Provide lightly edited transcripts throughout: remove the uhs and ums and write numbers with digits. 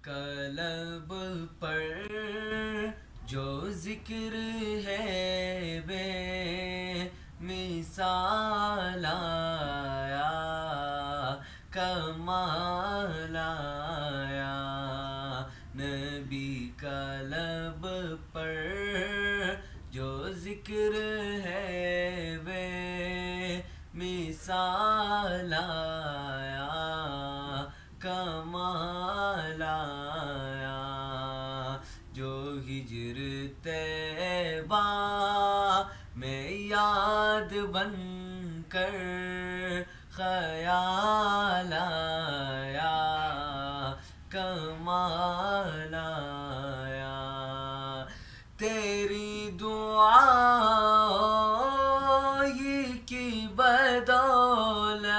قلب پر جو ذکر ہے بے مثال آیا، کمال آیا، نبی قلب پر جو ذکر ہے بے مثال آیا، کمال آیا، جو ہجر طیبہ میں یاد بن کر خیال آیا، کمال آیا، تیری دعائی کی بدولت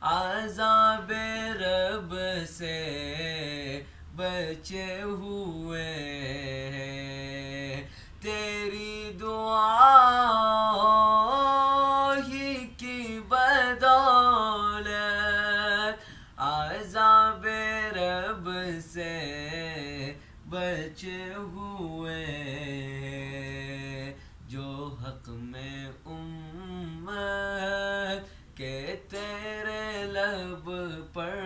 عذاب رب سے بچے ہوئے ہیں، تیری دعائی کی بدولت عذاب رب سے بچے ہوئے ہیں، جو حق میں امت کہ تیرے لب پر،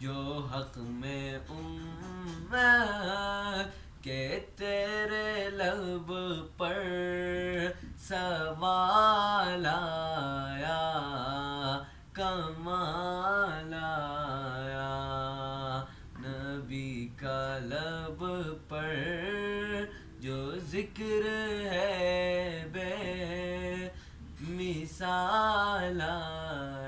جو حق میں امت کہ تیرے لب پر سوال آیا، کمال آیا، نبی کا لب پر جو ذکر ہے بے مثال آیا۔